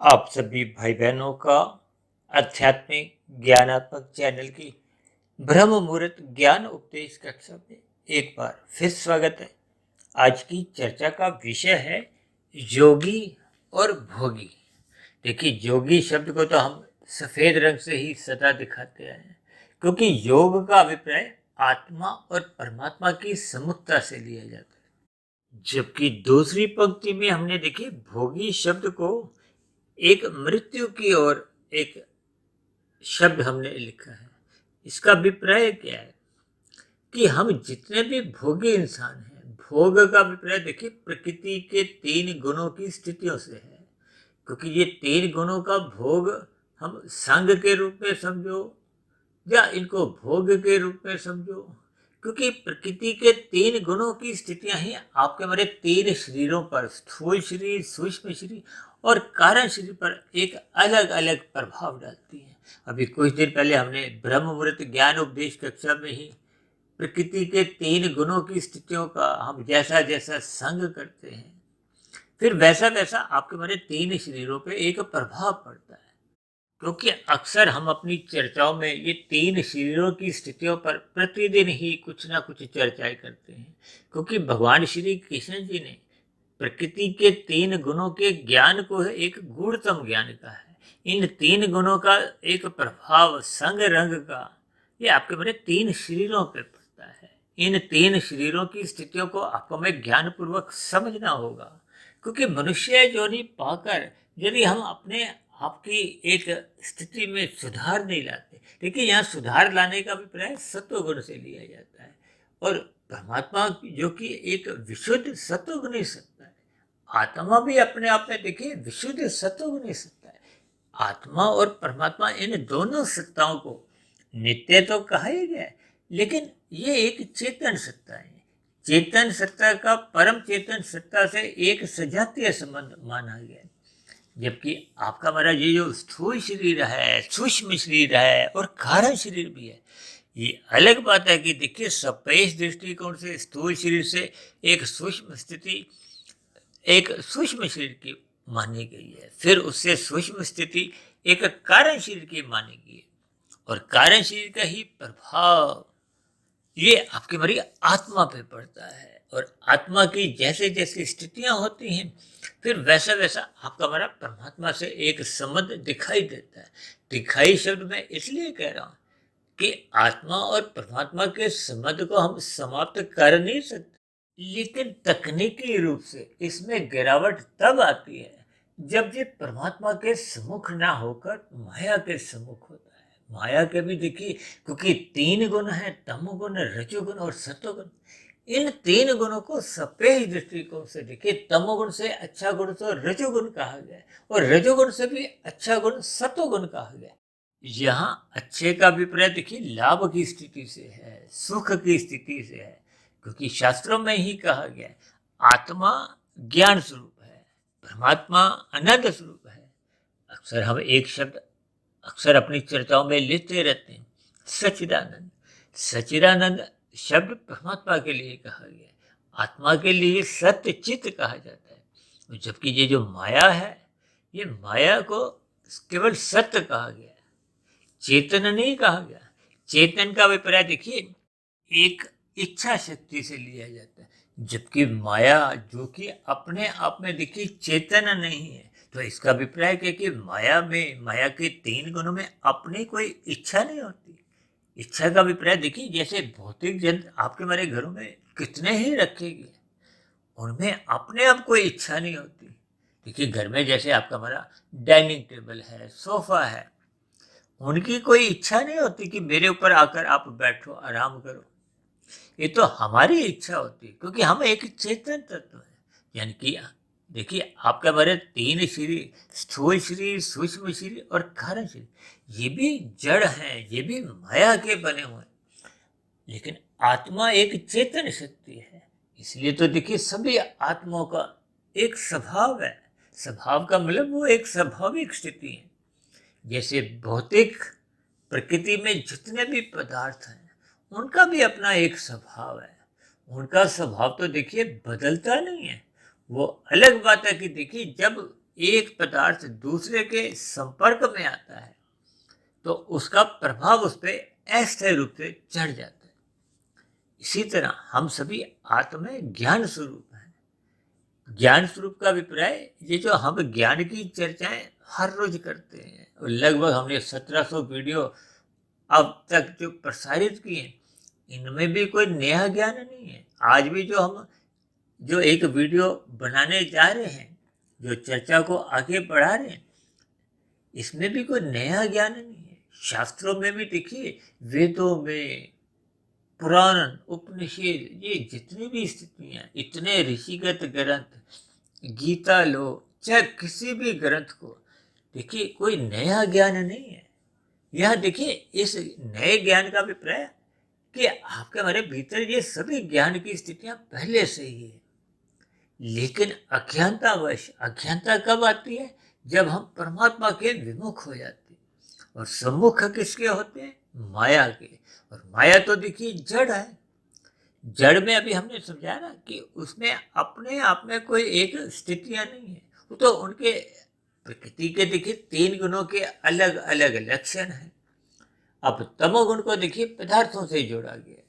आप सभी भाई बहनों का आध्यात्मिक ज्ञानात्मक चैनल की ब्रह्म मुहूर्त ज्ञान उपदेश कक्षा में एक बार फिर स्वागत है। आज की चर्चा का विषय है योगी और भोगी। देखिए, योगी शब्द को तो हम सफेद रंग से ही सदा दिखाते हैं, क्योंकि योग का अभिप्राय आत्मा और परमात्मा की समुखता से लिया जाता है। जबकि दूसरी पंक्ति में हमने देखिए भोगी शब्द को एक मृत्यु की ओर एक शब्द हमने लिखा है। इसका अभिप्राय क्या है कि हम जितने भी भोगी इंसान हैं, भोग का अभिप्राय देखिए प्रकृति के 3 गुणों की स्थितियों से है। क्योंकि ये 3 गुणों का भोग हम संग के रूप में समझो या इनको भोग के रूप में समझो, क्योंकि प्रकृति के 3 गुणों की स्थितियां ही आपके हमारे 3 शरीरों पर, स्थूल शरीर, सूक्ष्म शरीर और कारण शरीर पर एक अलग अलग प्रभाव डालती हैं। अभी कुछ दिन पहले हमने ब्रह्म मुहूर्त ज्ञान उपदेश कक्षा में ही प्रकृति के 3 गुणों की स्थितियों का हम जैसा जैसा संग करते हैं, फिर वैसा वैसा आपके हमारे 3 शरीरों पे एक प्रभाव पड़ता है। क्योंकि अक्सर हम अपनी चर्चाओं में ये 3 शरीरों की स्थितियों पर प्रतिदिन ही कुछ ना कुछ चर्चाएं करते हैं, क्योंकि भगवान श्री कृष्ण जी ने प्रकृति के 3 गुणों के ज्ञान को एक गूढ़तम ज्ञान कहा है। इन 3 गुणों का एक प्रभाव संग रंग का ये आपके मेरे 3 शरीरों पे पड़ता है। इन 3 शरीरों की स्थितियों को आपको हमें ज्ञान पूर्वक समझना होगा, क्योंकि मनुष्य योनि पाकर यदि हम अपने आपकी एक स्थिति में सुधार नहीं लाते, देखिए यहाँ सुधार लाने का अभिप्राय सत्व गुण से लिया जाता है। और परमात्मा जो कि एक विशुद्ध सत्व गुणी सत्ता है, आत्मा भी अपने आप में देखिए विशुद्ध सत्व गुणी सत्ता है। आत्मा और परमात्मा इन दोनों सत्ताओं को नित्य तो कहा ही गया है, लेकिन ये एक चेतन सत्ता है। चेतन सत्ता का परम चेतन सत्ता से एक सजातीय संबंध माना गया है। जबकि आपका हमारा ये जो स्थूल शरीर है, सूक्ष्म शरीर है और कारण शरीर भी है, ये अलग बात है कि देखिए सापेक्ष दृष्टिकोण से स्थूल शरीर से एक सूक्ष्म स्थिति एक सूक्ष्म शरीर की मानी गई है, फिर उससे सूक्ष्म स्थिति एक कारण शरीर की मानी गई है, और कारण शरीर का ही प्रभाव ये आपकी हमारी आत्मा पे पड़ता है। और आत्मा की जैसे जैसी स्थितियां होती हैं, फिर वैसा वैसा आपका हमारा परमात्मा से एक संबंध दिखाई देता है। दिखाई शब्द मैं इसलिए कह रहा हूं कि आत्मा और परमात्मा के संबंध को हम समाप्त कर नहीं सकते, लेकिन तकनीकी रूप से इसमें गिरावट तब आती है जब ये परमात्मा के सम्मुख ना होकर माया के सम्मुख होता है। माया के भी देखिए, क्योंकि 3 गुण है, तमोगुण, रजोगुण और सत्वगुण। इन 3 गुणों को सपेक्ष दृष्टिकोण से देखिए, तमोगुण से अच्छा गुण तो रजोगुण कहा गया है और रजोगुण से भी अच्छा गुण सत्वगुण कहा गया है। यहाँ अच्छे का अभिप्राय देखिए लाभ की स्थिति से है, सुख की स्थिति से है, क्योंकि शास्त्रों में ही कहा गया है आत्मा ज्ञान स्वरूप है, परमात्मा आनंद स्वरूप है। अक्सर हम एक शब्द अक्सर अपनी चर्चाओं में लेते रहते हैं, सच्चिदानंद। सच्चिदानंद शब्द परमात्मा के लिए कहा गया है, आत्मा के लिए सत्य चित्त कहा जाता है। जबकि ये जो माया है, ये माया को केवल सत्य कहा गया है, चेतन नहीं कहा गया। चेतन का अभिप्राय देखिए एक इच्छा शक्ति से लिया जाता है, जबकि माया जो कि अपने आप में देखिए चेतन नहीं है, तो इसका अभिप्राय क्या कि माया के 3 गुणों में अपनी कोई इच्छा नहीं होती। इच्छा का अभिप्राय देखिए जैसे भौतिक जंत्र आपके हमारे घरों में कितने ही रखे गए, उनमें अपने आप कोई इच्छा नहीं होती। देखिए घर में जैसे आपका हमारा डाइनिंग टेबल है, सोफा है, उनकी कोई इच्छा नहीं होती कि मेरे ऊपर आकर आप बैठो, आराम करो। ये तो हमारी इच्छा होती है, क्योंकि हम एक चेतन तत्व है। यानी कि देखिए आपके हमारे 3 शरीर, स्थूल शरीर, सूक्ष्म शरीर और कारण शरीर, ये भी जड़ हैं, ये भी माया के बने हुए हैं, लेकिन आत्मा एक चेतन शक्ति है। इसलिए तो देखिए सभी आत्माओं का एक स्वभाव है। स्वभाव का मतलब वो एक स्वाभाविक स्थिति है। जैसे भौतिक प्रकृति में जितने भी पदार्थ हैं, उनका भी अपना एक स्वभाव है। उनका स्वभाव तो देखिए बदलता नहीं है। वो अलग बात है कि देखिए जब एक पदार्थ दूसरे के संपर्क में आता है तो उसका प्रभाव उस पर अस्थायी रूप से चढ़ जाता है। इसी तरह हम सभी आत्मा ज्ञान स्वरूप हैं। ज्ञान स्वरूप का अभिप्राय ये जो हम ज्ञान की चर्चाएं हर रोज करते हैं, और लगभग हमने 1700 वीडियो अब तक जो प्रसारित किए, इनमें भी कोई नया ज्ञान नहीं है। आज भी जो एक वीडियो बनाने जा रहे हैं, जो चर्चा को आगे बढ़ा रहे हैं, इसमें भी कोई नया ज्ञान नहीं है। शास्त्रों में भी देखिए, वेदों में, पुराण, उपनिषद, ये जितनी भी स्थितियां, इतने ऋषिगत ग्रंथ, गीता लो, चाहे किसी भी ग्रंथ को देखिए, कोई नया ज्ञान नहीं है। यह देखिए, इस नए ज्ञान का अभिप्राय कि आपके हमारे भीतर ये सभी ज्ञान की स्थितियां पहले से ही है, लेकिन अज्ञानता कब आती है? जब हम परमात्मा के विमुख हो जाते हैं। और सम्मुख किसके होते हैं? माया के। और माया तो देखिए जड़ है। जड़ में अभी हमने समझा ना कि उसमें अपने आप में कोई एक स्थितियां नहीं है, वो तो उनके प्रकृति के देखिए 3 गुणों के अलग अलग लक्षण हैं। अब तमोगुण को देखिए पदार्थों से जोड़ा गया,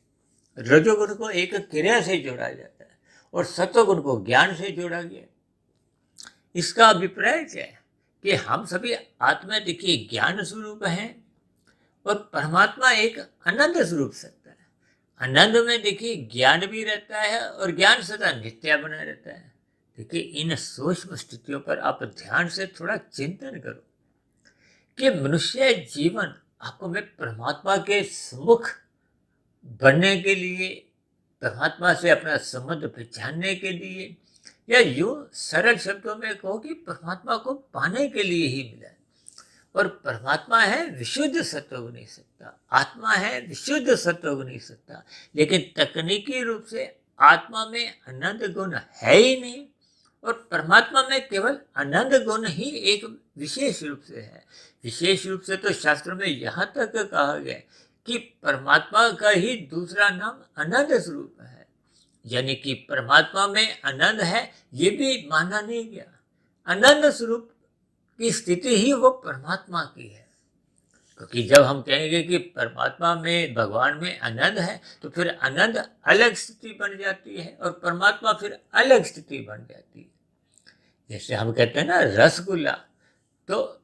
रजोगुण को एक क्रिया से जोड़ा जाता है, और सत्वगुण को ज्ञान से जोड़ा गया। इसका अभिप्राय क्या है कि हम सभी आत्मा देखिए ज्ञान स्वरूप हैं, और परमात्मा एक आनंद स्वरूप सत्ता है। आनंद में देखिए ज्ञान भी रहता है, और ज्ञान सदा नित्य बना रहता है। देखिए, इन सूक्ष्म स्थितियों पर आप ध्यान से थोड़ा चिंतन करो कि मनुष्य जीवन आपको मैं परमात्मा के सम्मुख बनने के लिए, परमात्मा से अपना संबंध पहचानने के लिए, या यूं सरल शब्दों में कहो कि परमात्मा को पाने के लिए ही मिला है। और परमात्मा है विशुद्ध सत्वगुणी सत्ता, आत्मा है विशुद्ध सत्वगुणी सत्ता, लेकिन तकनीकी रूप से आत्मा में आनंद गुण है ही नहीं, और परमात्मा में केवल आनंद गुण ही एक विशेष रूप से है। विशेष रूप से तो शास्त्रों में यहाँ तक कहा गया कि परमात्मा का ही दूसरा नाम आनंद स्वरूप है, यानी कि परमात्मा में आनंद है, ये भी माना नहीं गया। आनंद स्वरूप की स्थिति ही वो परमात्मा की है, क्योंकि जब हम कहेंगे कि परमात्मा में, भगवान में आनंद है, तो फिर आनंद अलग स्थिति बन जाती है, और परमात्मा फिर अलग स्थिति बन जाती है। जैसे हम कहते हैं ना रसगुल्ला, तो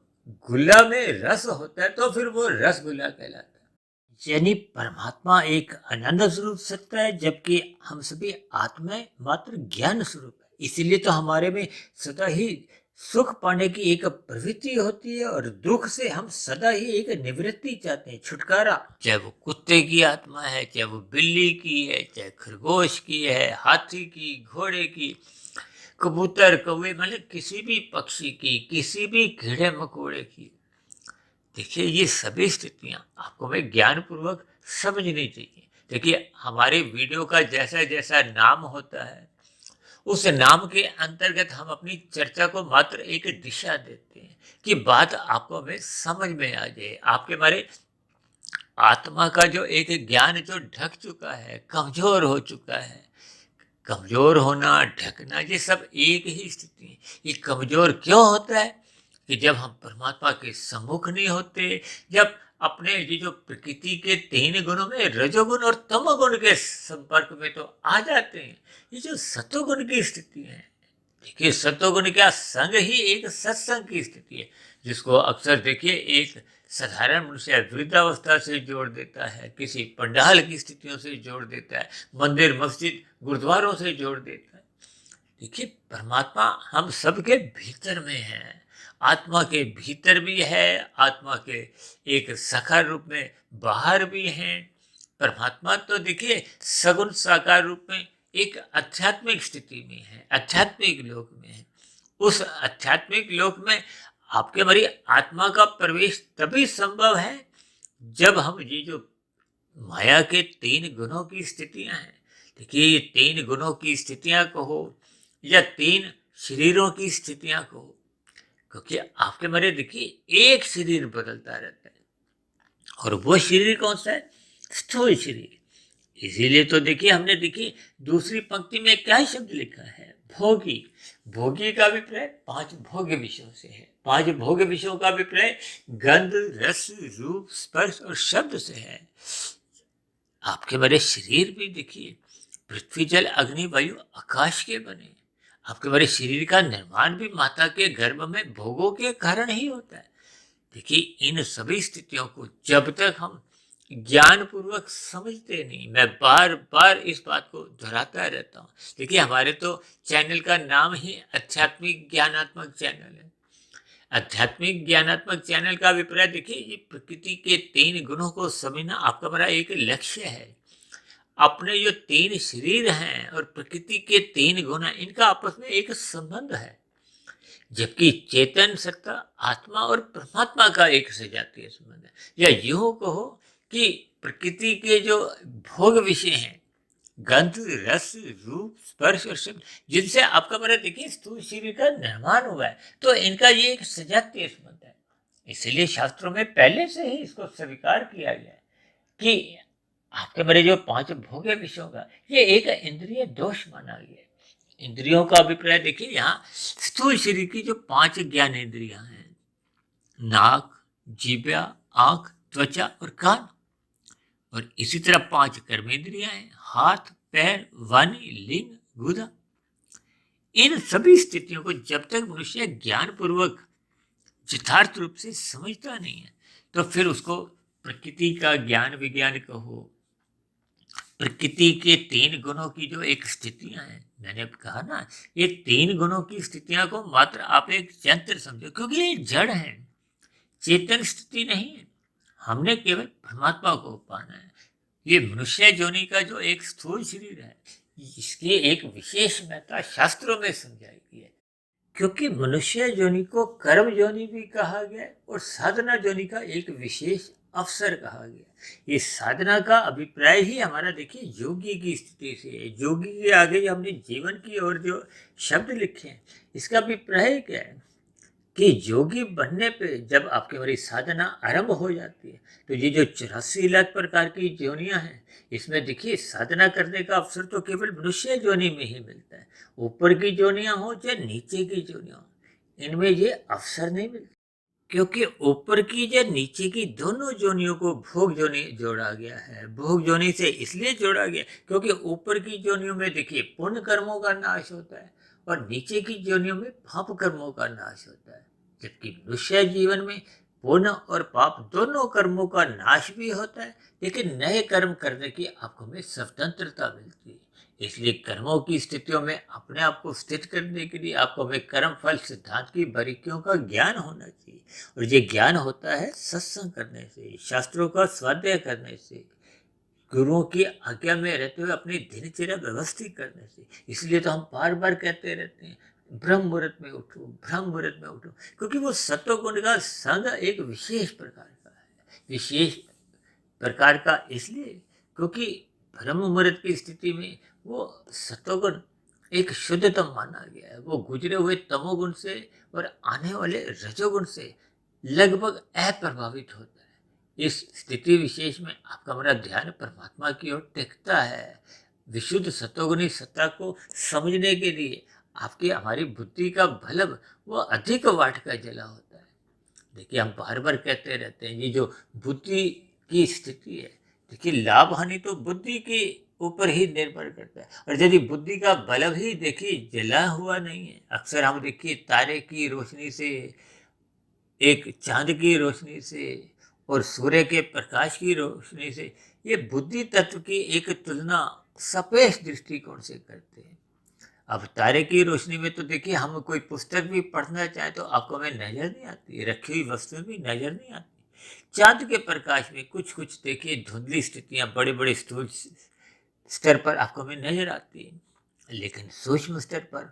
गुल्ला में रस होता है तो फिर वो रसगुल्ला कहलाता है। यानी परमात्मा एक आनंद स्वरूप सत्ता है, जबकि हम सभी आत्मा मात्र ज्ञान स्वरूप है। इसीलिए तो हमारे में सदा ही सुख पाने की एक प्रवृत्ति होती है, और दुख से हम सदा ही एक निवृत्ति चाहते हैं, छुटकारा। चाहे वो कुत्ते की आत्मा है, चाहे वो बिल्ली की है, चाहे खरगोश की है, हाथी की, घोड़े की, कबूतर, कौवे, मतलब किसी भी पक्षी की, किसी भी कीड़े मकोड़े की। देखिए, ये सभी स्थितियां आपको मैं ज्ञान पूर्वक समझनी चाहिए। देखिए, हमारे वीडियो का जैसा जैसा नाम होता है, उस नाम के अंतर्गत हम अपनी चर्चा को मात्र एक दिशा देते हैं कि बात आपको हमें समझ में आ जाए। आपके हमारे आत्मा का जो एक ज्ञान जो ढक चुका है, कमजोर हो चुका है, कमजोर होना, ढकना, ये सब एक ही स्थिति है। ये कमजोर क्यों होता है? कि जब हम परमात्मा के सम्मुख नहीं होते, जब अपने ये जो प्रकृति के 3 गुणों में रजोगुण और तमोगुण के संपर्क में तो आ जाते हैं। ये जो सतोगुण की स्थिति है, देखिए सतोगुण क्या, संग ही एक सत्संग की स्थिति है, जिसको अक्सर देखिए एक साधारण मनुष्य वृद्धावस्था से जोड़ देता है, किसी पंडाल की स्थितियों से जोड़ देता है, मंदिर, मस्जिद, गुरुद्वारों से जोड़ देता है। देखिए, परमात्मा हम सबके भीतर में है, आत्मा के भीतर भी है, आत्मा के एक सखा रूप में बाहर भी है। परमात्मा तो देखिए सगुण साकार रूप में एक आध्यात्मिक स्थिति में है, आध्यात्मिक लोक में है। उस आध्यात्मिक लोक में आपके हमारी आत्मा का प्रवेश तभी संभव है जब हम ये जो माया के 3 गुणों की स्थितियां हैं, देखिए ये 3 गुणों की स्थितियां कहो या 3 शरीरों की स्थितियां कहो, क्योंकि आपके मेरे देखिए एक शरीर बदलता रहता है, और वो शरीर कौन सा है? स्थूल शरीर। इसीलिए तो देखिए हमने देखिए दूसरी पंक्ति में क्या शब्द लिखा है? भोगी। भोगी का अभिप्राय 5 भोग्य विषयों से है। 5 भोग्य विषयों का अभिप्राय गंध, रस, रूप, स्पर्श और शब्द से है। आपके मेरे शरीर भी देखिए पृथ्वी, जल, अग्नि, वायु, आकाश के बने। आपके मेरे शरीर का निर्माण भी माता के गर्भ में भोगों के कारण ही होता है। देखिए इन सभी स्थितियों को जब तक हम ज्ञान पूर्वक समझते नहीं, मैं बार बार इस बात को दोहराता रहता हूँ। देखिए हमारे तो चैनल का नाम ही आध्यात्मिक ज्ञानात्मक चैनल है। आध्यात्मिक ज्ञानात्मक चैनल का अभिप्राय देखिए, ये प्रकृति के 3 गुणों को समझना आपका बड़ा एक लक्ष्य है। अपने जो 3 शरीर हैं और प्रकृति के 3 गुण हैं, इनका आपस में एक संबंध है। जबकि चेतन सत्ता, आत्मा और परमात्मा का एक सजातीय संबंध है। या यूं कहो कि प्रकृति के जो भोग विषय हैं, गंध, रस, रूप, स्पर्श और शब्द, जिनसे आपका मेरा देखिए स्थूल शरीर का निर्माण हुआ है, तो इनका ये एक सजातीय संबंध है। इसलिए शास्त्रों में पहले से ही इसको स्वीकार किया गया है कि आपके मेरे जो 5 भोग्य विषयों का ये एक इंद्रिय दोष माना गया है। इंद्रियों का अभिप्राय देखिए, यहाँ स्थूल शरीर की जो 5 ज्ञान इंद्रियां हैं, नाक, जीभा, आंख, त्वचा और कान, और इसी तरह 5 कर्मेंद्रियां हैं, हाथ, पैर, वाणी, लिंग, गुदा। इन सभी स्थितियों को जब तक मनुष्य ज्ञान पूर्वक यथार्थ रूप से समझता नहीं है, तो फिर उसको प्रकृति का ज्ञान विज्ञान कहो, प्रकृति के 3 गुणों की जो एक स्थितियां हैं, मैंने कहा ना, ये 3 गुणों की स्थितियां को मात्र आप एक यंत्र समझो, क्योंकि ये जड़ है, चेतन स्थिति नहीं है। हमने केवल परमात्मा को पाना है। ये मनुष्य योनि का जो एक स्थूल शरीर है, इसकी एक विशेष महत्ता शास्त्रों में समझाई गई है। क्योंकि मनुष्य योनि को कर्म योनि भी कहा गया है और साधना योनि का एक विशेष अवसर कहा गया। ये साधना का अभिप्राय ही हमारा देखिए योगी की स्थिति से है। योगी के आगे जो हमने जीवन की ओर जो शब्द लिखे हैं, इसका अभिप्राय क्या है कि योगी बनने पे जब आपकी हमारी साधना आरंभ हो जाती है, तो ये जो 84 लाख प्रकार की योनियां हैं, इसमें देखिए साधना करने का अवसर तो केवल मनुष्य योनि में ही मिलता है। ऊपर की योनियां हो चाहे नीचे की योनियां हो, इनमें ये अवसर नहीं मिलता। क्योंकि ऊपर की या नीचे की दोनों योनियों को भोग योनि जोड़ा गया है। भोग योनि से इसलिए जोड़ा गया क्योंकि ऊपर की योनियों में देखिए पुण्य कर्मों का नाश होता है और नीचे की योनियों में पाप कर्मों का नाश होता है। जबकि मनुष्य जीवन में पुण्य और पाप दोनों कर्मों का नाश भी होता है, लेकिन नए कर्म करने की आपको में स्वतंत्रता मिलती है। इसलिए कर्मों की स्थितियों में अपने आप को स्थित करने के लिए आपको हमें कर्म फल सिद्धांत की बारीकियों का ज्ञान होना चाहिए। और ये ज्ञान होता है सत्संग करने से, शास्त्रों का स्वाध्याय करने से, गुरुओं की आज्ञा में रहते हुए अपनी दिनचर्या व्यवस्थित करने से। इसलिए तो हम बार बार कहते रहते हैं ब्रह्म मुहूर्त में उठो, ब्रह्म मुहूर्त में उठो, क्योंकि वो सत्वगुण का संग एक विशेष प्रकार का है। विशेष प्रकार का इसलिए क्योंकि ब्रह्म मुहूर्त की स्थिति में वो सत्वगुण एक शुद्धतम माना गया है। वो गुजरे हुए तमोगुण से और आने वाले रजोगुण से लगभग अप्रभावित होता है। इस स्थिति विशेष में आपका मेरा ध्यान परमात्मा की ओर टिकता है। विशुद्ध सत्वगुणी सत्ता को समझने के लिए आपकी हमारी बुद्धि का बल्ब वो अधिक वाट का जला होता है। देखिए हम बार बार कहते रहते हैं, ये जो बुद्धि की स्थिति है, देखिए लाभ हानि तो बुद्धि के ऊपर ही निर्भर करता है। और यदि बुद्धि का बल्ब ही देखिए जला हुआ नहीं है, अक्सर हम देखिए तारे की रोशनी से, एक चांद की रोशनी से और सूर्य के प्रकाश की रोशनी से ये बुद्धि तत्व की एक तुलना सापेक्ष दृष्टिकोण से करते हैं। अब तारे की रोशनी में तो देखिए हम कोई पुस्तक भी पढ़ना चाहे तो आपको हमें नजर नहीं आती, रखी हुई वस्तुएं भी नजर नहीं आती। चांद के प्रकाश में कुछ कुछ देखिए धुंधली स्थितियां बड़े बड़े स्थूल स्तर पर आपको हमें नजर आती है। लेकिन सूक्ष्म स्तर पर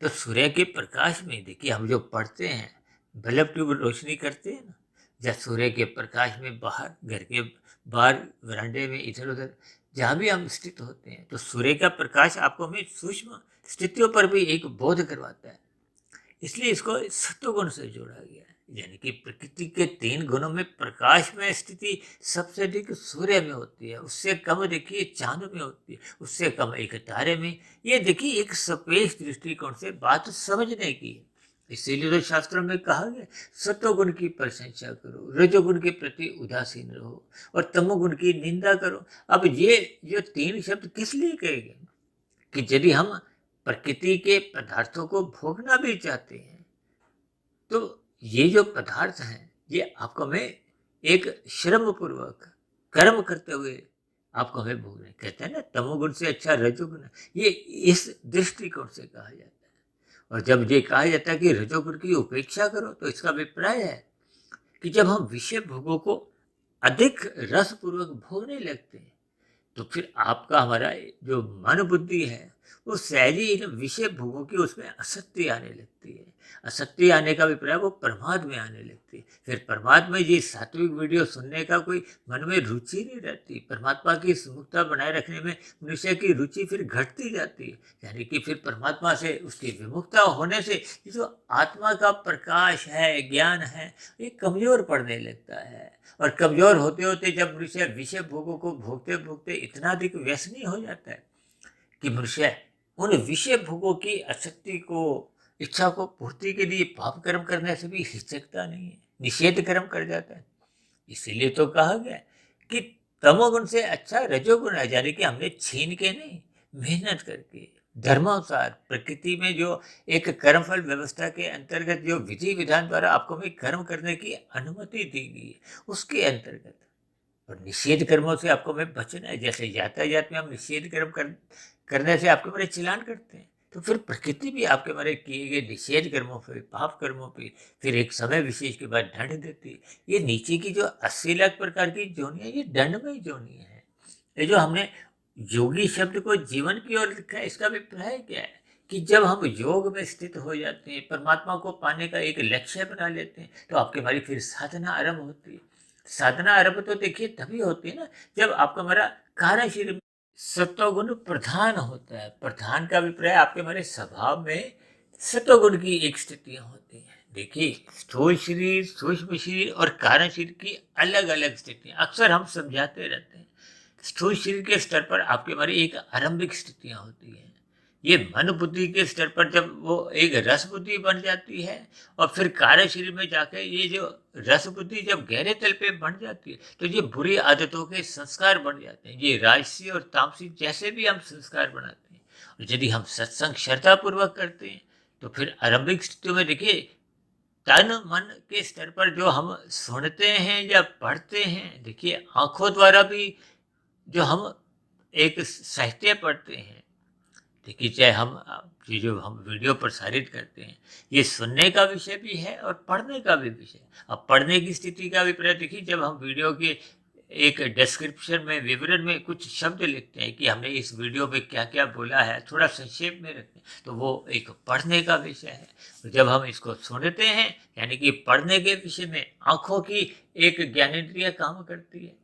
तो सूर्य के प्रकाश में देखिए हम जो पढ़ते हैं, बल्ब ट्यूब रोशनी करते हैं ना, या सूर्य के प्रकाश में बाहर घर के बाहर वरांडे में इधर उधर जहाँ भी हम स्थित होते हैं, तो सूर्य का प्रकाश आपको हमें सूक्ष्म स्थितियों पर भी एक बोध करवाता है। इसलिए इसको सत्वगुण से जोड़ा गया है। यानी कि प्रकृति के 3 गुणों में प्रकाश में स्थिति सबसे अधिक सूर्य में होती है, उससे कम देखिए चांद में होती है, उससे कम एक तारे में। ये देखिए एक सापेक्ष दृष्टिकोण से बात समझने की है। इसीलिए तो शास्त्रों में कहा गया सत्वगुण की प्रशंसा करो, रजोगुण के प्रति उदासीन रहो और तमोगुण की निंदा करो। अब ये जो 3 शब्द किस लिए कहे गए कि यदि हम प्रकृति के पदार्थों को भोगना भी चाहते हैं तो ये जो पदार्थ हैं ये आपको हमें एक श्रम पूर्वक कर्म करते हुए आपको हमें भोगना है। कहते हैं ना तमोगुण से अच्छा रजोगुण है, ये इस दृष्टिकोण से कहा जाता है। और जब ये कहा जाता है कि रजोगुण की उपेक्षा करो तो इसका अभिप्राय है कि जब हम विषय भोगों को अधिक रसपूर्वक भोगने लगते हैं तो फिर आपका हमारा जो मन बुद्धि है वो सहज ही इन विषय भोगों की उसमें आसक्ति आने लगती है। आसक्ति आने का अभिप्राय वो प्रमाद में आने लगती है। फिर प्रमाद में ये सात्विक वीडियो सुनने का कोई मन में रुचि नहीं रहती। परमात्मा की सुमुखता बनाए रखने में मनुष्य की रुचि फिर घटती जाती है। यानी कि फिर परमात्मा से उसकी विमुखता होने से ये जो आत्मा का प्रकाश है, ज्ञान है, ये कमजोर पड़ने लगता है। और कमजोर होते होते जब मनुष्य विषय भोगों को भोगते भोगते इतना अधिक व्यसनी हो जाता है कि मनुष्य उन विषय भोगों की आसक्ति को, इच्छा को पूर्ति के लिए पाप कर्म करने से भी हिचकता नहीं है, निषेध कर्म कर जाता है। इसीलिए तो कहा गया कि तमोगुण से अच्छा रजोगुण है। यानी कि हमने छीन के नहीं, मेहनत करके धर्मानुसार प्रकृति में जो एक कर्मफल व्यवस्था के अंतर्गत जो विधि विधान द्वारा आपको हमें कर्म करने की अनुमति दी गई है उसके अंतर्गत। और निषेध कर्मों से आपको हमें बचना है। जैसे यातायात में हम निषेध कर्म करने से आपके हमारे चलान करते हैं, तो फिर प्रकृति भी आपके हमारे किए गए निषेध कर्मों पे, पाप कर्मों पे फिर एक समय विशेष के बाद दंड देती है। ये नीचे की जो 80 लाख प्रकार की जोनियां, ये दंडमय जोनियां है। ये जो हमने योगी शब्द को जीवन की ओर लिखा है, इसका अभिप्राय क्या है कि जब हम योग में स्थित हो जाते हैं, परमात्मा को पाने का एक लक्ष्य बना लेते हैं, तो आपके हमारी फिर साधना आरंभ होती है। साधना आरंभ तो देखिए तभी होती है ना जब आपका हमारा कार्यशील सत्वगुण प्रधान होता है। प्रधान का अभिप्राय आपके हमारे स्वभाव में सत्वगुण की एक स्थितियां होती हैं। देखिए स्थूल शरीर, सूक्ष्म शरीर और कारण शरीर की अलग अलग स्थितियां अक्सर हम समझाते रहते हैं। स्थूल शरीर के स्तर पर आपके हमारी एक आरंभिक स्थितियां होती हैं। ये मन बुद्धि के स्तर पर जब वो एक रस बुद्धि बन जाती है और फिर कार्य शरीर में जाकर ये जो रस बुद्धि जब गहरे तल पे बन जाती है तो ये बुरी आदतों के संस्कार बन जाते हैं। ये राजसी और तामसी जैसे भी हम संस्कार बनाते हैं। और यदि हम सत्संग श्रद्धा पूर्वक करते हैं तो फिर आरंभिक स्थितियों में देखिए तन मन के स्तर पर जो हम सुनते हैं या पढ़ते हैं, देखिए आंखों द्वारा भी जो हम एक साहित्य पढ़ते हैं, देखिए चाहे हम ये जो हम वीडियो प्रसारित करते हैं ये सुनने का विषय भी है और पढ़ने का भी विषय। अब पढ़ने की स्थिति का अभिप्राय देखिए जब हम वीडियो के एक डिस्क्रिप्शन में, विवरण में कुछ शब्द लिखते हैं कि हमने इस वीडियो में क्या क्या बोला है, थोड़ा संक्षेप में रखते हैं, तो वो एक पढ़ने का विषय है। जब हम इसको सुनते हैं यानी कि पढ़ने के विषय में आँखों की एक ज्ञानेंद्रिय काम करती है।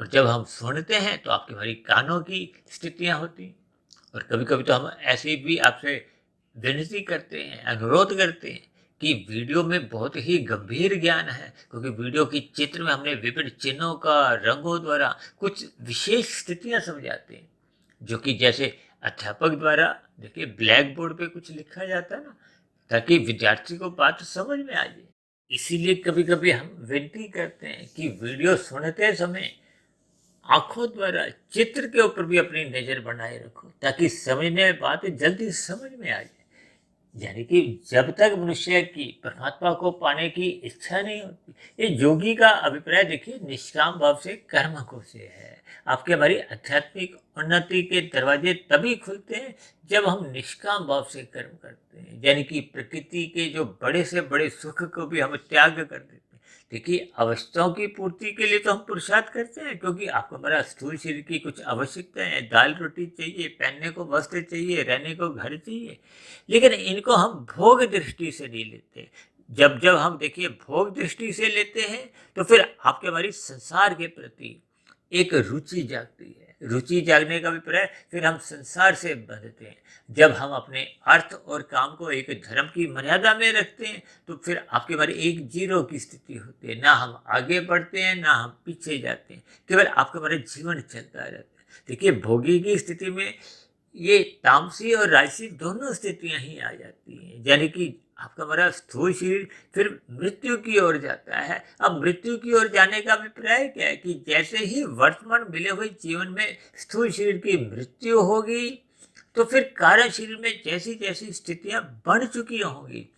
और जब हम सुनते हैं तो आपकी हमारी कानों की स्थितियाँ होती हैं। और कभी कभी तो हम ऐसे भी आपसे विनती करते हैं, अनुरोध करते हैं कि वीडियो में बहुत ही गंभीर ज्ञान है, क्योंकि वीडियो की चित्र में हमने विभिन्न चिन्हों का, रंगों द्वारा कुछ विशेष स्थितियां समझाते हैं, जो कि जैसे अध्यापक द्वारा देखिए ब्लैक बोर्ड पे कुछ लिखा जाता है ना, ताकि विद्यार्थी को बात समझ में आ जाए। इसीलिए कभी कभी हम विनती करते हैं कि वीडियो सुनते समय आंखों द्वारा चित्र के ऊपर भी अपनी नजर बनाए रखो, ताकि समझने में बात जल्दी समझ में आ जाए। यानी कि जब तक मनुष्य की परमात्मा को पाने की इच्छा नहीं होती, ये योगी का अभिप्राय देखिए निष्काम भाव से कर्म को से है। आपके हमारी आध्यात्मिक उन्नति के दरवाजे तभी खुलते हैं जब हम निष्काम भाव से कर्म करते हैं। यानी कि प्रकृति के जो बड़े से बड़े सुख को भी हम त्याग कर देते हैं। देखिए आवश्यकताओं की पूर्ति के लिए तो हम पुरुषार्थ करते हैं, क्योंकि आपको हमारा स्थूल शरीर की कुछ आवश्यकताएं हैं, दाल रोटी चाहिए, पहनने को वस्त्र चाहिए, रहने को घर चाहिए, लेकिन इनको हम भोग दृष्टि से नहीं लेते। जब जब हम देखिए भोग दृष्टि से लेते हैं तो फिर आपके हमारी संसार के प्रति एक रुचि जागती है। रुचि जागने का अभिप्राय फिर हम संसार से बंधते हैं। जब हम अपने अर्थ और काम को एक धर्म की मर्यादा में रखते हैं तो फिर आपके बारे एक जीरो की स्थिति होती है। ना हम आगे बढ़ते हैं ना हम पीछे जाते हैं, केवल आपके बारे जीवन चलता रहता है। देखिए, भोगी की स्थिति में ये तामसी और राजसी दोनों स्थितियां ही आ जाती हैं। यानी कि आपका हमारा स्थूल शरीर फिर मृत्यु की ओर जाता है। अब मृत्यु की ओर जाने का अभिप्राय क्या है कि जैसे ही वर्तमान मिले हुए जीवन में स्थूल शरीर की मृत्यु होगी तो फिर कारण शरीर में जैसी जैसी स्थितियां बन चुकी होंगी,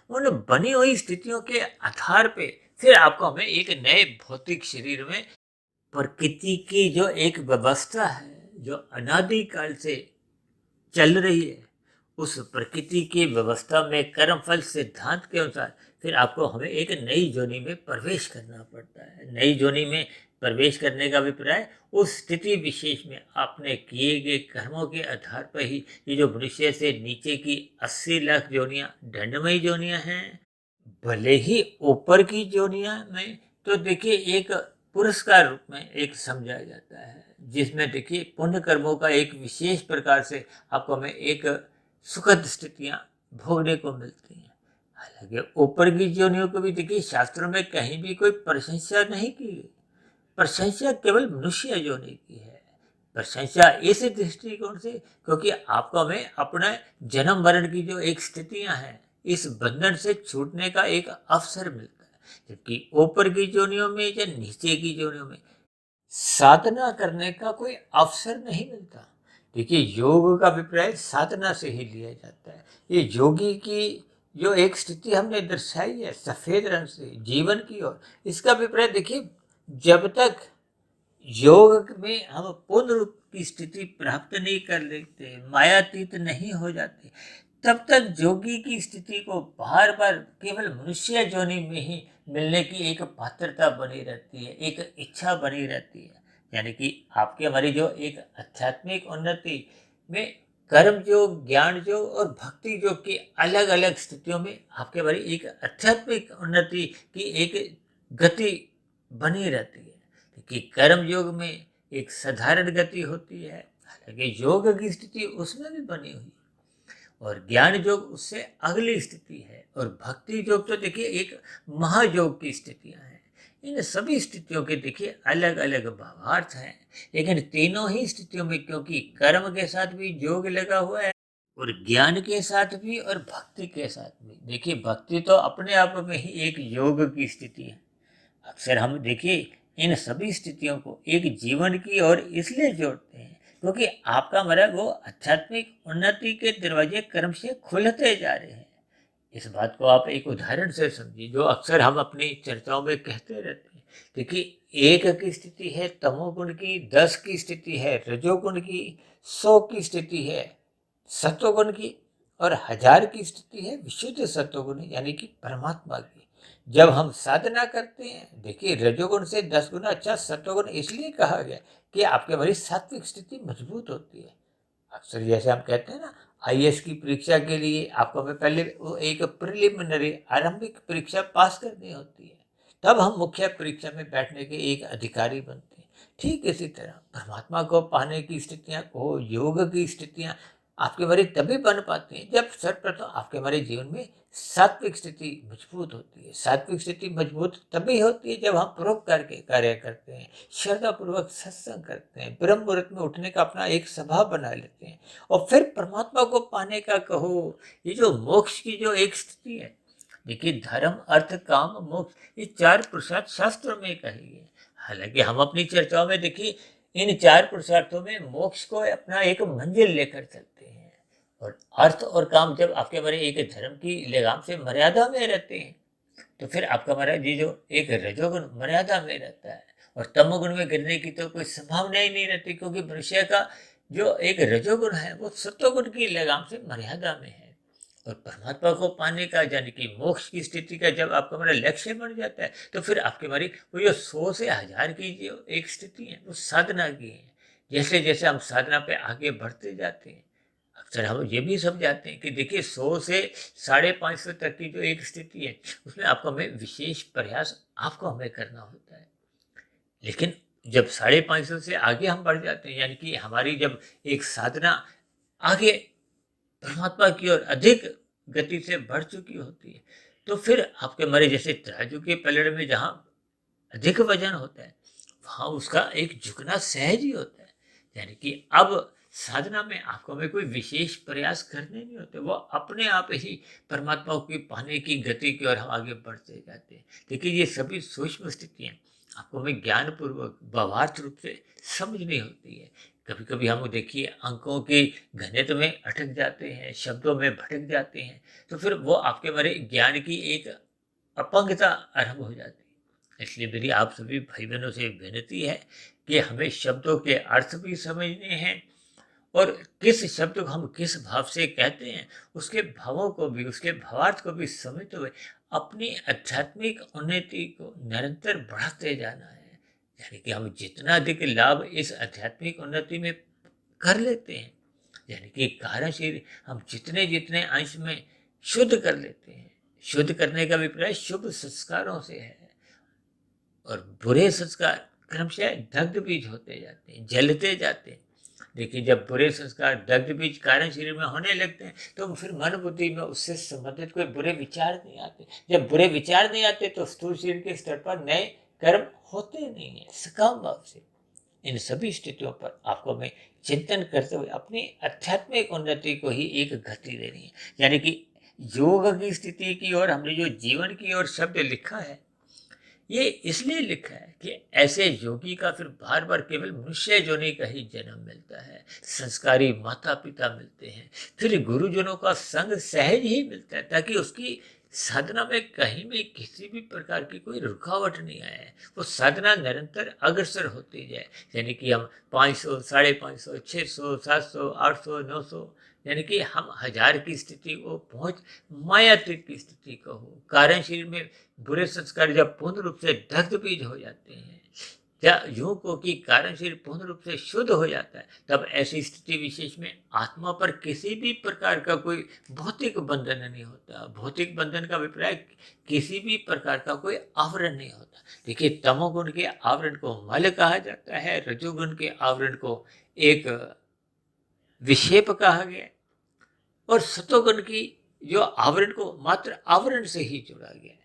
उन बनी हुई स्थितियों के आधार पे फिर आपको हमें एक नए भौतिक शरीर में प्रकृति की जो एक व्यवस्था है, जो अनादिकाल से चल रही है, उस प्रकृति की व्यवस्था में कर्मफल सिद्धांत के अनुसार फिर आपको हमें एक नई जोनी में प्रवेश करना पड़ता है। नई जोनी में प्रवेश करने का अभिप्राय उस स्थिति विशेष में आपने किए गए कर्मों के आधार पर ही ये जो मनुष्य से नीचे की 80 लाख जोनियां दंडमयी जोनियां हैं, भले ही ऊपर की जोनियां में तो देखिए एक पुरस्कार रूप में एक समझा जाता है, जिसमें देखिए पुण्य कर्मों का एक विशेष प्रकार से आपको हमें एक सुखद स्थितियां भोगने को मिलती हैं। हालांकि ऊपर की जोनियों को भी देखिए शास्त्रों में कहीं भी कोई प्रशंसा नहीं की गई। प्रशंसा केवल मनुष्य योनि की है। प्रशंसा इस दृष्टिकोण से क्योंकि आपको हमें अपने जन्म मरण की जो एक स्थितियां हैं, इस बंधन से छूटने का एक अवसर मिलता है। जबकि ऊपर की जोनियों में या नीचे की जोनियों में साधना करने का कोई अवसर नहीं मिलता। देखिए, योग का अभिप्राय साधना से ही लिया जाता है। ये योगी की जो एक स्थिति हमने दर्शाई है सफेद रंग से जीवन की ओर, इसका अभिप्राय देखिए, जब तक योग में हम पूर्ण रूप की स्थिति प्राप्त नहीं कर लेते, मायातीत नहीं हो जाते, तब तक जोगी की स्थिति को बार बार केवल मनुष्य योनि में ही मिलने की एक पात्रता बनी रहती है, एक इच्छा बनी रहती है। यानी कि आपकी हमारी जो एक आध्यात्मिक उन्नति में कर्म योग, ज्ञान योग और भक्ति योग की अलग अलग स्थितियों में आपके हमारी एक आध्यात्मिक उन्नति की एक गति बनी रहती है। कि कर्म योग में एक साधारण गति होती है, हालांकि योग की स्थिति उसमें भी बनी हुई है, और ज्ञान योग उससे अगली स्थिति है, और भक्ति योग तो देखिए एक महायोग की स्थितियां हैं। इन सभी स्थितियों के देखिए अलग अलग भावार्थ हैं, लेकिन तीनों ही स्थितियों में क्योंकि कर्म के साथ भी योग लगा हुआ है और ज्ञान के साथ भी और भक्ति के साथ भी, देखिए भक्ति तो अपने आप में ही एक योग की स्थिति है। अक्सर हम देखिए इन सभी स्थितियों को एक जीवन की ओर इसलिए जोड़ते हैं क्योंकि आपका हमारा वो आध्यात्मिक उन्नति के दरवाजे कर्म से खुलते जा रहे हैं। इस बात को आप एक उदाहरण से समझिए, जो अक्सर हम अपनी चर्चाओं में कहते रहते हैं। देखिए, 1 की स्थिति है तमोगुण की, 10 की स्थिति है रजोगुण की, 100 की स्थिति है सत्वगुण की, और 1000 की स्थिति है विशुद्ध सत्वगुण यानी कि परमात्मा की। जब हम साधना करते हैं, देखिए रजोगुण से 10 गुना अच्छा सत्वगुण इसलिए कहा गया कि आपके हमारी सात्विक स्थिति मजबूत होती है। अक्सर जैसे हम कहते हैं ना, आईएएस की परीक्षा के लिए आपको हमें पहले वो एक प्रिलिमिनरी आरंभिक परीक्षा पास करनी होती है, तब हम मुख्य परीक्षा में बैठने के एक अधिकारी बनते हैं। ठीक इसी तरह परमात्मा को पाने की स्थितियां को, योग की स्थितियां आपके हमारी तभी बन पाती हैं जब सर्वप्रथम आपके हमारे जीवन में सात्विक स्थिति मजबूत होती है। सात्विक स्थिति मजबूत तभी होती है जब हम परोपकार के कार्य करते हैं, श्रद्धा पूर्वक सत्संग करते हैं, ब्रह्म मुहूर्त में उठने का अपना एक स्वभाव बना लेते हैं, और फिर परमात्मा को पाने का कहो, ये जो मोक्ष की जो एक स्थिति है, देखिए धर्म अर्थ काम मोक्ष, ये 4 पुरुषार्थ शास्त्रों में कही है। हालांकि हम अपनी चर्चाओं में देखिए इन 4 पुरुषार्थों में मोक्ष को अपना एक मंजिल लेकर चलते हैं, और अर्थ और काम जब आपके हमारे एक धर्म की लगाम से मर्यादा में रहते हैं तो फिर आपका हमारा ये जो एक रजोगुण मर्यादा में रहता है, और तमोगुण में गिरने की तो कोई संभावना ही नहीं रहती, क्योंकि मनुष्य का जो एक रजोगुण है वो सत्वगुण की लगाम से मर्यादा में है। और परमात्मा को पाने का यानी कि मोक्ष की स्थिति का जब आपका हमारा लक्ष्य बन जाता है तो फिर आपकी हमारी वो जो 100 से 1000 की जो एक स्थिति है वो साधना की है। जैसे जैसे हम साधना पे आगे बढ़ते जाते हैं, अक्सर हम ये भी समझाते हैं कि देखिए 100 से 550 तक की जो एक स्थिति है उसमें आपको हमें विशेष प्रयास आपको हमें करना होता है, लेकिन जब 550 से आगे हम बढ़ जाते हैं, यानी कि हमारी जब एक साधना आगे परमात्मा की ओर अधिक गति से बढ़ चुकी होती है, तो फिर आपके मरे जैसे तराजू के पलड़े में जहाँ अधिक वजन होता है, वहाँ उसका एक झुकना सहज ही होता है। यानी कि अब साधना में आपको में कोई विशेष प्रयास करने नहीं होते, वो अपने आप ही परमात्मा की पाने की गति की ओर हम आगे बढ़ते जाते हैं। लेकिन ये सभी सूक्ष्म स्थितियाँ आपको में ज्ञान पूर्वक भावार्थ रूप से समझनी होती है। कभी कभी हम देखिए अंकों के घनत्व में अटक जाते हैं, शब्दों में भटक जाते हैं, तो फिर वो आपके बारे ज्ञान की एक अपंगता आरंभ हो जाती है। इसलिए मेरी आप सभी भाई बहनों से विनती है कि हमें शब्दों के अर्थ भी समझने हैं, और किस शब्द को हम किस भाव से कहते हैं उसके भावों को भी, उसके भावार्थ को भी समझते हुए अपनी आध्यात्मिक उन्नति को निरंतर बढ़ाते जाना है। यानी कि हम जितना अधिक लाभ इस आध्यात्मिक उन्नति में कर लेते हैं, यानी कि कार्यशील हम जितने जितने अंश में शुद्ध कर लेते हैं, शुद्ध करने का अभिप्राय शुभ संस्कारों से है, और बुरे संस्कार क्रमशः दग्ध बीज होते जाते हैं, जलते जाते हैं। देखिए जब बुरे संस्कार दग्ध बीज कारण शरीर में होने लगते हैं, तो फिर मन बुद्धि में उससे संबंधित कोई बुरे विचार नहीं आते। जब बुरे विचार नहीं आते तो स्थूल शरीर के स्तर पर नए कर्म होते नहीं है सकाम भाव से। इन सभी स्थितियों पर आपको मैं चिंतन करते हुए अपनी आध्यात्मिक उन्नति को ही एक गति देनी है। यानी कि योग की स्थिति की ओर हमने जो जीवन की ओर शब्द लिखा है, ये इसलिए लिखा है कि ऐसे योगी का फिर बार बार केवल मनुष्य योनि का ही जन्म मिलता है, संस्कारी माता पिता मिलते हैं, फिर गुरुजनों का संग सहज ही मिलता है, ताकि उसकी साधना में कहीं भी किसी भी प्रकार की कोई रुकावट नहीं आए, वो साधना निरंतर अग्रसर होती जाए। यानी कि हम 500, 550, 600, 700, 800, 900, यानी कि हम 1000 की स्थिति को पहुंच मायातीत की स्थिति को हो। कारण शरीर में बुरे संस्कार जब पूर्ण रूप से दग्ध बीज हो जाते हैं, या यूं को कि कारण शरीर पूर्ण रूप से शुद्ध हो जाता है, तब ऐसी स्थिति विशेष में आत्मा पर किसी भी प्रकार का कोई भौतिक बंधन नहीं होता। भौतिक बंधन का अभिप्राय किसी भी प्रकार का कोई आवरण नहीं होता। देखिए तमोगुण के आवरण को मल कहा जाता है, रजोगुण के आवरण को एक विक्षेप कहा गया, और सतोगुण की जो आवरण को मात्र आवरण से ही जोड़ा गया है।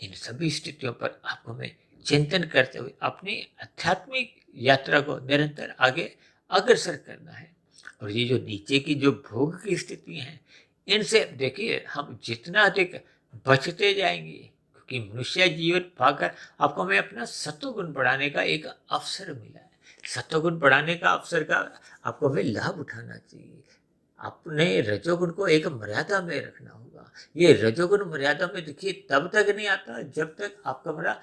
इन सभी स्थितियों पर आपको मैं चिंतन करते हुए अपनी आध्यात्मिक यात्रा को निरंतर आगे अग्रसर करना है। और ये जो नीचे की जो भोग की स्थिति है, इनसे देखिए हम जितना अधिक बचते जाएंगे, क्योंकि मनुष्य जीवन पाकर आपको मैं अपना सत्वगुण बढ़ाने का एक अवसर मिला है। सत्वगुण बढ़ाने का अवसर का आपको हमें लाभ उठाना चाहिए। अपने रजोगुण को एक मर्यादा में रखना होगा। ये रजोगुण मर्यादा में देखिए तब तक नहीं आता जब तक आपका बड़ा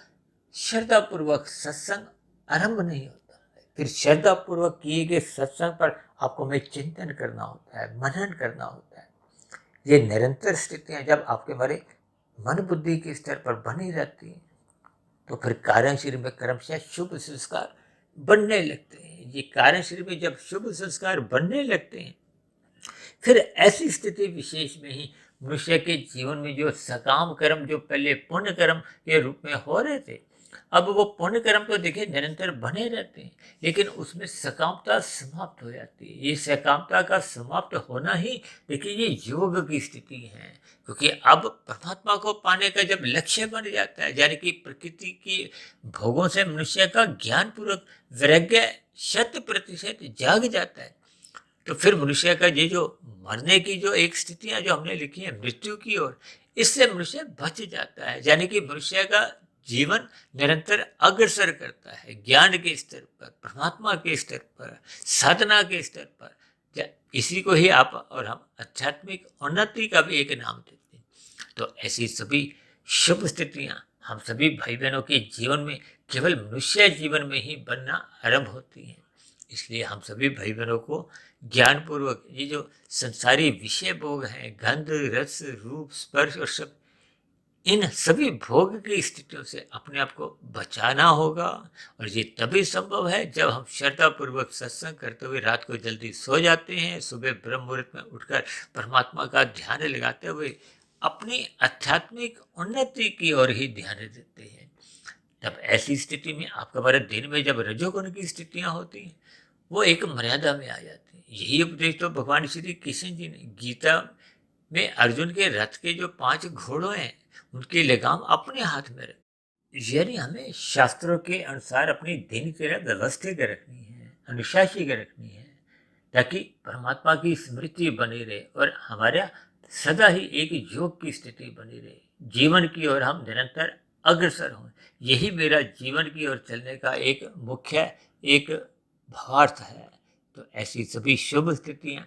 श्रद्धा पूर्वक सत्संग आरंभ नहीं होता है। फिर श्रद्धा पूर्वक किए गए सत्संग पर आपको में चिंतन करना होता है, मनन करना होता है। ये निरंतर स्थितियां जब आपके हमारे मन बुद्धि के स्तर पर बनी रहती हैं, तो फिर कारण शरीर में क्रमशः शुभ संस्कार बनने लगते हैं। ये कारण शरीर में जब शुभ संस्कार बनने लगते हैं, फिर ऐसी स्थिति विशेष में ही मनुष्य के जीवन में जो सकाम कर्म जो पहले पुण्य कर्म के रूप में हो रहे थे, अब वो पुण्य कर्म तो देखिए निरंतर बने रहते हैं, लेकिन उसमें सकामता समाप्त हो जाती है। ये सकामता का समाप्त होना ही देखिए ये योग की स्थिति है, क्योंकि अब परमात्मा को पाने का जब लक्ष्य बन जाता है, यानी कि प्रकृति की भोगों से मनुष्य का ज्ञान पूर्वक वैराग्य 100% जाग जाता है, तो फिर मनुष्य का ये जो मरने की जो एक स्थितियां जो हमने लिखी है मृत्यु की ओर, इससे मनुष्य बच जाता है। यानी कि मनुष्य का जीवन निरंतर अग्रसर करता है ज्ञान के स्तर पर, परमात्मा के स्तर पर, साधना के स्तर पर। इसी को ही आप और हम आध्यात्मिक उन्नति का भी एक नाम देते हैं। तो ऐसी सभी शुभ स्थितियां हम सभी भाई बहनों के जीवन में केवल मनुष्य जीवन में ही बनना आरंभ होती हैं। इसलिए हम सभी भाई बहनों को ज्ञान पूर्वक ये जो संसारी विषय भोग हैं, गंध रस रूप स्पर्श और शब्द, इन सभी भोग की स्थितियों से अपने आप को बचाना होगा। और ये तभी संभव है जब हम श्रद्धा पूर्वक सत्संग करते हुए रात को जल्दी सो जाते हैं, सुबह ब्रह्म मुहूर्त में उठकर परमात्मा का ध्यान लगाते हुए अपनी आध्यात्मिक उन्नति की ओर ही ध्यान देते हैं। तब ऐसी स्थिति में आपका हमारा दिन में जब रजोगुण की स्थितियां होती हैं, वो एक मर्यादा में आ जाती हैं। यही उपदेश तो भगवान श्री कृष्ण जी ने गीता में अर्जुन के रथ के जो 5 घोड़ों हैं, उनकी लगाम अपने हाथ में रखी। यानी हमें शास्त्रों के अनुसार अपनी दिनचर्या व्यवस्थित रखनी है, अनुशासित रखनी है, ताकि परमात्मा की स्मृति बनी रहे और हमारा सदा ही एक योग की स्थिति बनी रहे, जीवन की ओर हम निरंतर अग्रसर हों। यही मेरा जीवन की ओर चलने का एक मुख्य एक भावार्थ है। तो ऐसी सभी शुभ स्थितियां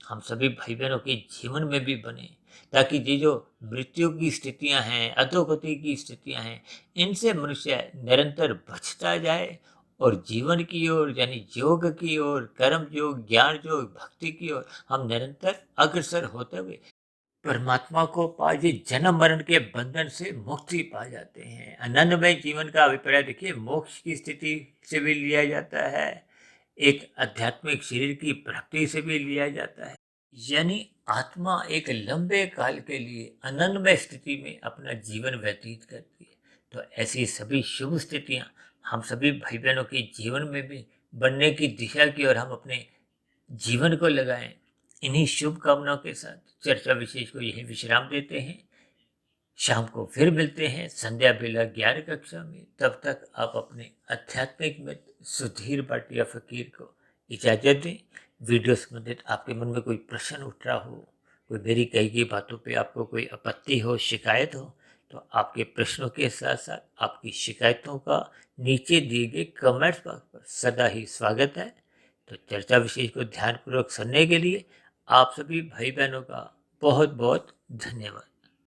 हम सभी भाई बहनों के जीवन में भी बने, ताकि ये जो मृत्यु की स्थितियां हैं, अधोगति की स्थितियां हैं, इनसे मनुष्य निरंतर बचता जाए और जीवन की ओर यानी योग की ओर, कर्म योग, ज्ञान योग, भक्ति की ओर हम निरंतर अग्रसर होते हुए परमात्मा को पा ये जन्म मरण के बंधन से मुक्ति पा जाते हैं। आनंदमय जीवन का अभिप्राय देखिए मोक्ष की स्थिति से भी लिया जाता है, एक आध्यात्मिक शरीर की प्राप्ति से भी लिया जाता है। यानी आत्मा एक लंबे काल के लिए आनंदमय स्थिति में अपना जीवन व्यतीत करती है। तो ऐसी सभी शुभ स्थितियां हम सभी भाई बहनों के जीवन में भी बनने की दिशा की ओर हम अपने जीवन को लगाएं। इन्हीं शुभकामनाओं के साथ चर्चा विशेष को यही विश्राम देते हैं। शाम को फिर मिलते हैं संध्या बेला 11 कक्षा में। तब तक आप अपने आध्यात्मिक मित्र सुधीर भाटिया फकीर को इजाजत दें। वीडियो संबंधित आपके मन में कोई प्रश्न उठ रहा हो, कोई मेरी कही गई बातों पे आपको कोई आपत्ति हो, शिकायत हो, तो आपके प्रश्नों के साथ साथ आपकी शिकायतों का नीचे दिए गए कमेंट्स बॉक्स पर सदा ही स्वागत है। तो चर्चा विशेष को ध्यानपूर्वक सुनने के लिए आप सभी भाई बहनों का बहुत बहुत धन्यवाद।